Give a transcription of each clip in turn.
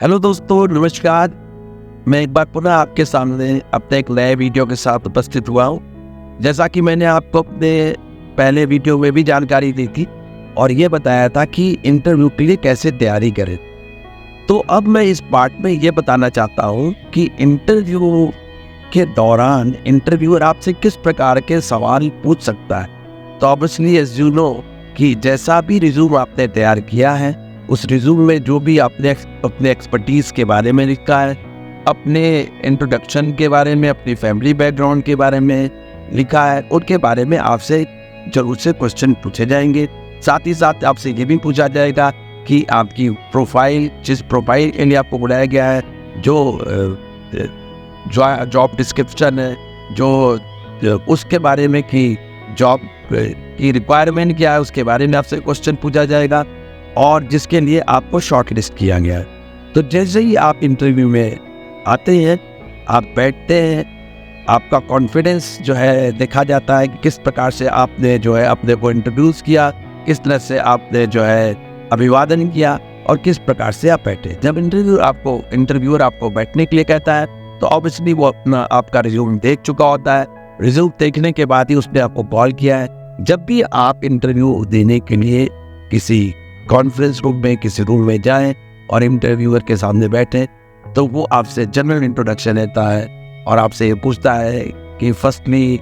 Hello दोस्तों, नमस्कार। मैं एक बार पुनः आपके सामने अपने एक नए वीडियो के साथ उपस्थित हुआ हूँ। जैसा कि मैंने आपको अपने पहले वीडियो में भी जानकारी दी थी और ये बताया था कि इंटरव्यू के लिए कैसे तैयारी करें, तो अब मैं इस पार्ट में ये बताना चाहता हूँ कि इंटरव्यू के दौरान इंटरव्यूअर आपसे किस प्रकार के सवाल पूछ सकता है। तो ऑब्वियसली एज यू नो कि जैसा भी रिज्यूम आपने तैयार किया है, उस रिज्यूम में जो भी आपने अपने एक्सपर्टीज़ के बारे में लिखा है, अपने इंट्रोडक्शन के बारे में, अपनी फैमिली बैकग्राउंड के बारे में लिखा है, उनके बारे में आपसे जरूर से क्वेश्चन पूछे जाएंगे। साथ ही साथ आपसे ये भी पूछा जाएगा कि आपकी प्रोफाइल, जिस प्रोफाइल के लिए आपको बुलाया गया है, जो जॉब डिस्क्रिप्शन है, जो उसके बारे में कि जॉब की रिक्वायरमेंट क्या है, उसके बारे में आपसे क्वेश्चन पूछा जाएगा और जिसके लिए आपको शॉर्टलिस्ट किया गया है। तो जैसे ही आप इंटरव्यू में आते हैं, आप बैठते हैं, आपका कॉन्फिडेंस जो है देखा जाता है कि किस प्रकार से आपने जो है अपने को इंट्रोड्यूस किया, किस तरह से आपने जो है अभिवादन किया और किस प्रकार से आप बैठे। जब इंटरव्यूअर आपको बैठने के लिए कहता है तो ऑब्वियसली वो अपना आपका रिज्यूम देख चुका होता है। रिज्यूम देखने के बाद ही उसने आपको कॉल किया है। जब भी आप इंटरव्यू देने के लिए किसी कॉन्फ्रेंस रूम में, किसी रूम में जाएं और इंटरव्यूअर के सामने बैठे, तो वो आपसे जनरल इंट्रोडक्शन लेता है और आपसे ये पूछता है कि firstly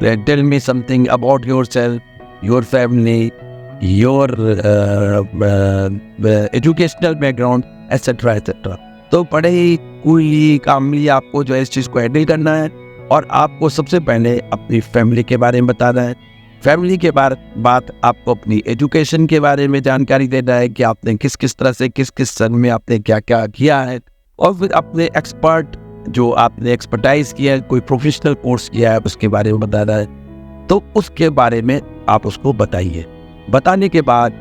tell me something about yourself, your family, your educational background etcetera etcetera. तो बड़े ही कूली कामली आपको जो है इस चीज़ को हैंडल करना है और आपको सबसे पहले अपनी फैमिली के बारे में बताना है। फैमिली के बाद आपको अपनी एजुकेशन के बारे में जानकारी देना है कि आपने किस किस तरह से, किस किस सन में आपने क्या क्या किया है, और फिर अपने जो आपने एक्सपर्टाइज किया है, कोई प्रोफेशनल कोर्स किया है, उसके बारे में बताना है। तो उसके बारे में आप उसको बताइए। बताने के बाद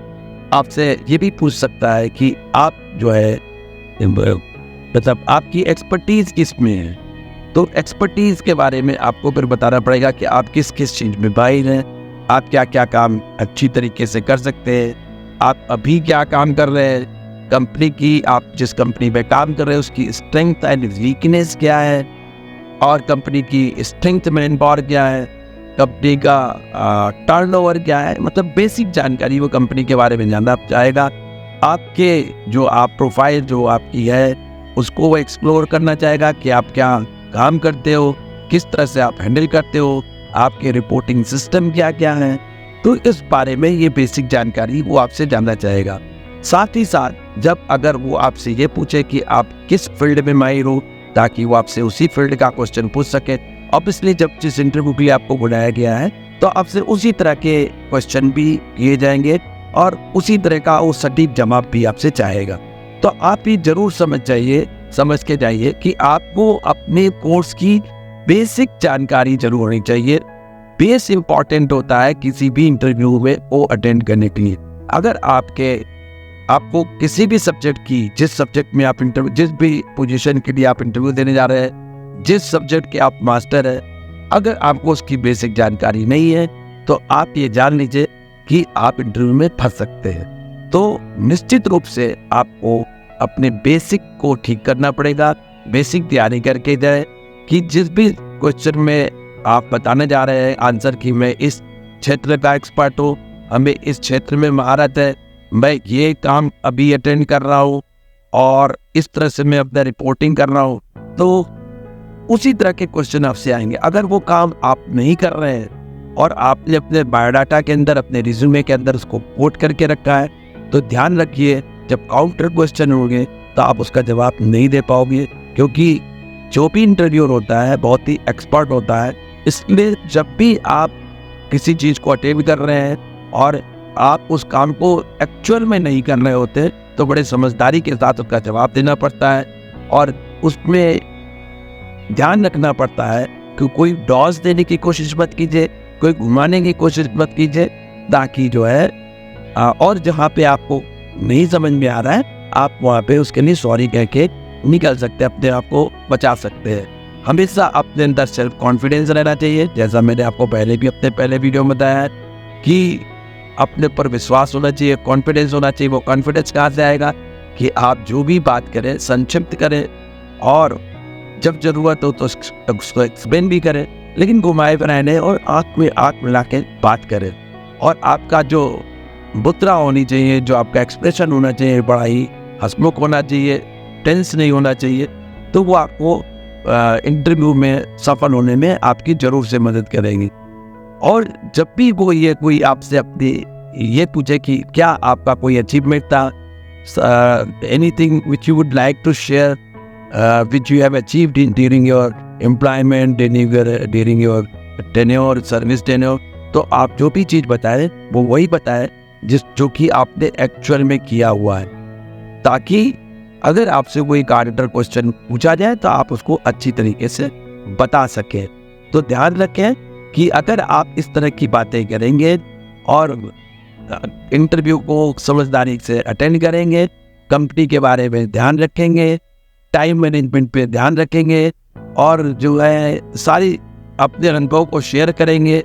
आपसे ये भी पूछ सकता है कि आप जो है मतलब आपकी एक्सपर्टीज किस में है। तो एक्सपर्टीज के बारे में आपको फिर बताना पड़ेगा कि आप किस किस चीज़ में माहिर हैं, आप क्या क्या काम अच्छी तरीके से कर सकते हैं, आप अभी क्या काम कर रहे हैं, कंपनी की, आप जिस कंपनी में काम कर रहे हैं उसकी स्ट्रेंथ एंड वीकनेस क्या है, और कंपनी की स्ट्रेंथ मैन पावर क्या है, कंपनी का टर्नओवर क्या है। मतलब बेसिक जानकारी वो कंपनी के बारे में जानना चाहेगा। आपके जो आप प्रोफाइल जो आपकी है उसको वो एक्सप्लोर करना चाहेगा कि आप क्या काम करते हो, किस तरह से आप हैंडल करते हो, आपके रिपोर्टिंग सिस्टम क्या क्या है। तो इस बारे में ये बेसिक जानकारी वो आपसे जानना चाहेगा। साथ ही साथ जब अगर वो आपसे ये पूछे कि आप किस फील्ड में माहिर हो, ताकि वो आपसे उसी फील्ड का क्वेश्चन पूछ सके। ऑब्वियसली जब जिस इंटरव्यू के लिए आपको बुलाया गया है तो आपसे उसी तरह के क्वेश्चन भी किए जाएंगे और उसी तरह का वो सटीक जवाब भी आपसे चाहेगा। तो आप ये जरूर समझ के जाइए कि आपको अपने कोर्स की बेसिक जानकारी जरूर होनी चाहिए। बेस इंपॉर्टेंट होता है किसी भी इंटरव्यू में वो अटेंड करने के लिए। अगर आपको किसी भी सब्जेक्ट की, जिस सब्जेक्ट में आप जिस भी पोजीशन के लिए आप इंटरव्यू देने जा रहे हैं, जिस सब्जेक्ट के आप मास्टर हैं, अगर आपको उसकी बेसिक जानकारी नहीं है तो आप ये जान लीजिए कि आप इंटरव्यू में फंस सकते हैं। तो निश्चित रूप से आपको अपने बेसिक को ठीक करना पड़ेगा। बेसिक तैयारी करके जाए कि जिस भी क्वेश्चन में आप बताने जा रहे हैं आंसर की मैं इस क्षेत्र का एक्सपर्ट हूँ, हमें इस क्षेत्र में महारत है, मैं ये काम अभी अटेंड कर रहा हूँ और इस तरह से मैं अपना रिपोर्टिंग कर रहा हूँ, तो उसी तरह के क्वेश्चन आपसे आएंगे। अगर वो काम आप नहीं कर रहे हैं और आपने अपने बायोडाटा के अंदर, अपने रिज्यूमे के अंदर उसको कोट करके रखा है, तो ध्यान रखिए जब काउंटर क्वेश्चन होंगे तो आप उसका जवाब नहीं दे पाओगे, क्योंकि जो भी इंटरव्यूअर होता है बहुत ही एक्सपर्ट होता है। इसलिए जब भी आप किसी चीज़ को अटेंड कर रहे हैं और आप उस काम को एक्चुअल में नहीं कर रहे होते, तो बड़े समझदारी के साथ उसका जवाब देना पड़ता है और उसमें ध्यान रखना पड़ता है कि कोई डॉज देने की कोशिश मत कीजिए, कोई घुमाने की कोशिश मत कीजिए, ताकि जो है और जहाँ पे आपको नहीं समझ में आ रहा है आप वहाँ पे उसके लिए सॉरी कह के निकल सकते हैं, अपने आप को बचा सकते हैं। हमेशा अपने अंदर सेल्फ कॉन्फिडेंस रहना चाहिए। जैसा मैंने आपको अपने पहले वीडियो में बताया है कि अपने पर विश्वास होना चाहिए, कॉन्फिडेंस होना चाहिए। वो कॉन्फिडेंस कहाँ से आएगा? कि आप जो भी बात करें संक्षिप्त करें और जब ज़रूरत हो तो उसको एक्सप्लेन भी करें, लेकिन घुमाए फिराए नहीं और आँख में आँख मिला के बात करें। और आपका जो मुद्रा होनी चाहिए, जो आपका एक्सप्रेशन होना चाहिए, बड़ा ही हंसमुख होना चाहिए, टेंस नहीं होना चाहिए, तो वो आपको इंटरव्यू में सफल होने में आपकी ज़रूर से मदद करेंगी। और जब भी वो ये कोई आपसे अपनी ये पूछे कि क्या आपका कोई अचीवमेंट था, anything which you would like to share which you have achieved during your employment, during your tenure, service tenure, तो आप जो भी चीज़ बताएं वो वही बताएं जो कि आपने एक्चुअल में किया हुआ है, ताकि अगर आपसे कोई काउंटर क्वेश्चन पूछा जाए तो आप उसको अच्छी तरीके से बता सकें। तो ध्यान रखें कि अगर आप इस तरह की बातें करेंगे और इंटरव्यू को समझदारी से अटेंड करेंगे, कंपनी के बारे में ध्यान रखेंगे, टाइम मैनेजमेंट पे ध्यान रखेंगे और जो है सारी अपने अनुभव को शेयर करेंगे,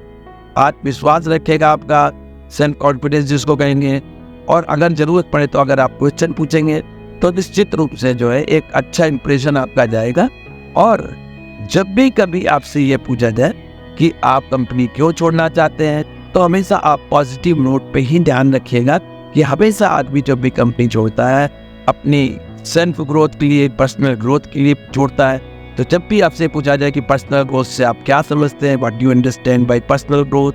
आत्मविश्वास रखेगा आपका, सेल्फ कॉन्फिडेंस जिसको कहेंगे, और अगर ज़रूरत पड़े तो अगर आप क्वेश्चन पूछेंगे तो निश्चित रूप से जो है एक अच्छा इंप्रेशन आपका जाएगा। और जब भी कभी आपसे ये पूछा जाए कि आप कंपनी क्यों छोड़ना चाहते हैं, तो हमेशा आप पॉजिटिव नोट पे ही ध्यान रखिएगा कि हमेशा आदमी जब भी कंपनी छोड़ता है अपनी सेल्फ ग्रोथ के लिए, पर्सनल ग्रोथ के लिए छोड़ता है। तो जब भी आपसे पूछा जाए कि पर्सनल ग्रोथ से आप क्या समझते हैं, what do you understand by personal growth,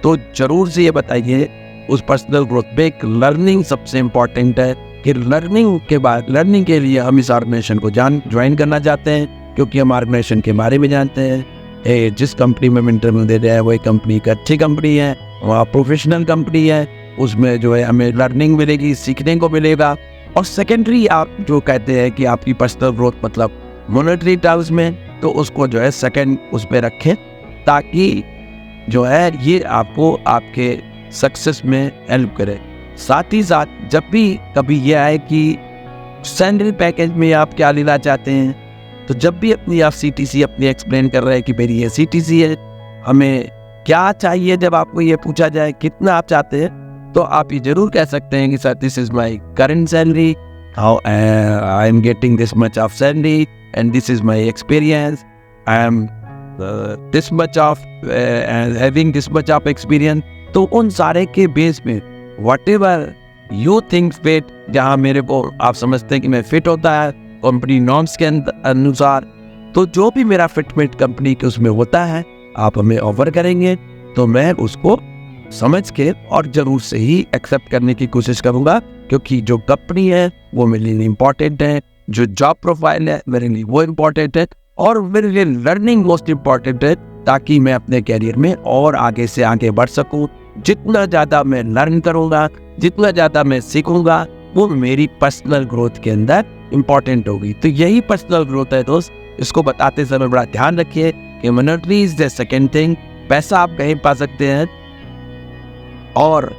तो जरूर से ये बताइए उस पर्सनल ग्रोथ में एक लर्निंग सबसे इम्पॉर्टेंट है कि लर्निंग के लिए हम इस ऑर्गेनाइजेशन को ज्वाइन करना चाहते हैं, क्योंकि हम ऑर्गेनाइजेशन के बारे में जानते हैं जिस कंपनी में हम इंटरव्यू दे रहे हैं वही कंपनी एक अच्छी कंपनी है, वहाँ प्रोफेशनल कंपनी है, उसमें जो है हमें लर्निंग मिलेगी, सीखने को मिलेगा। और सेकेंडरी आप जो कहते हैं कि आपकी पर्सनल ग्रोथ मतलब मॉनेटरी टर्म्स में, तो उसको जो है सेकंड उस पर रखें, ताकि जो है ये आपको आपके सक्सेस में हेल्प करे। साथ ही साथ जब भी कभी ये आए कि सैलरी पैकेज में आप क्या लेना चाहते हैं, तो जब भी अपनी आप CTC अपनी एक्सप्लेन कर रहे हैं कि मेरी ये CTC है, हमें क्या चाहिए, जब आपको ये पूछा जाए कितना आप चाहते हैं, तो आप ये जरूर कह सकते हैं कि sir this is my current salary, how I am getting this much of salary and this is my experience, I am this much of having this much of experience. तो उन सारे के बेस में व्हाटएवर यू थिंक फिट, जहाँ मेरे को आप समझते हैं कि मैं फिट होता है कंपनी नॉर्म्स के अनुसार, तो जो भी मेरा फिटमेंट कंपनी के उसमें होता है आप हमें ऑफर करेंगे, तो मैं उसको समझ के और जरूर से ही एक्सेप्ट करने की कोशिश करूंगा, क्योंकि जो कंपनी है वो मेरे लिए इम्पोर्टेंट है, जो जॉब प्रोफाइल है मेरे लिए वो इम्पोर्टेंट है, और मेरे लिए लर्निंग मोस्ट इम्पोर्टेंट है, ताकि मैं अपने कैरियर में और आगे से आगे बढ़ सकूं। जितना ज़्यादा मैं लर्न करूंगा, जितना ज़्यादा मैं सीखूंगा, वो मेरी पर्सनल ग्रोथ के अंदर इम्पोर्टेंट होगी। तो यही पर्सनल ग्रोथ है दोस्त, इसको बताते समय बड़ा ध्यान रखिए कि monetary is the second thing. पैसा आप कहीं पा सकते हैं और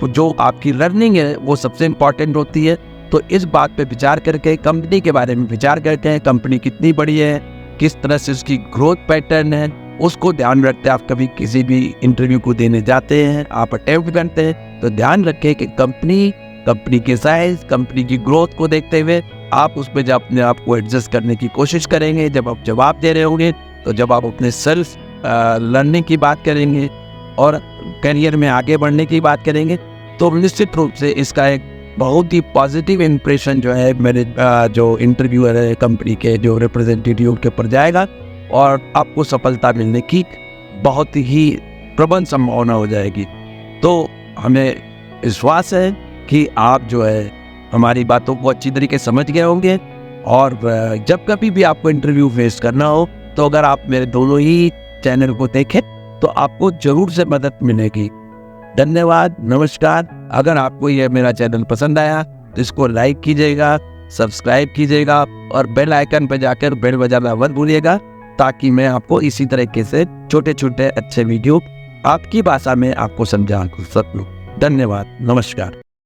जो आपकी लर्निंग है वो सबसे इम्पॉर्टेंट होती है। तो इस बात पे विचार करके, कंपनी के बारे में विचार करते हैं, कंपनी कितनी बड़ी है, किस तरह से उसकी ग्रोथ पैटर्न है, उसको ध्यान रखते हैं। आप कभी किसी भी इंटरव्यू को देने जाते हैं, आप अटेम्प्ट करते हैं, तो ध्यान रखें कि कंपनी के साइज, कंपनी की ग्रोथ को देखते हुए आप उसमें जब अपने आप को एडजस्ट करने की कोशिश करेंगे, जब आप जवाब दे रहे होंगे, तो जब आप अपने सेल्फ लर्निंग की बात करेंगे और करियर में आगे बढ़ने की बात करेंगे, तो निश्चित रूप से इसका एक बहुत ही पॉजिटिव इम्प्रेशन जो है मेरे जो इंटरव्यूअर है कंपनी के जो रिप्रेजेंटेटिव के ऊपर जाएगा, और आपको सफलता मिलने की बहुत ही प्रबल संभावना हो जाएगी। तो हमें विश्वास है कि आप जो है हमारी बातों को अच्छी तरीके से समझ गए होंगे, और जब कभी भी आपको इंटरव्यू फेस करना हो, तो अगर आप मेरे दोनों ही चैनल को देखें तो आपको जरूर से मदद मिलेगी। धन्यवाद, नमस्कार। अगर आपको यह मेरा चैनल पसंद आया तो इसको लाइक कीजिएगा, सब्सक्राइब कीजिएगा और बेल आइकन पर जाकर बेल बजाना मत भूलिएगा, ताकि मैं आपको इसी तरीके से छोटे छोटे अच्छे वीडियो आपकी भाषा में आपको समझा सकूं। धन्यवाद, नमस्कार।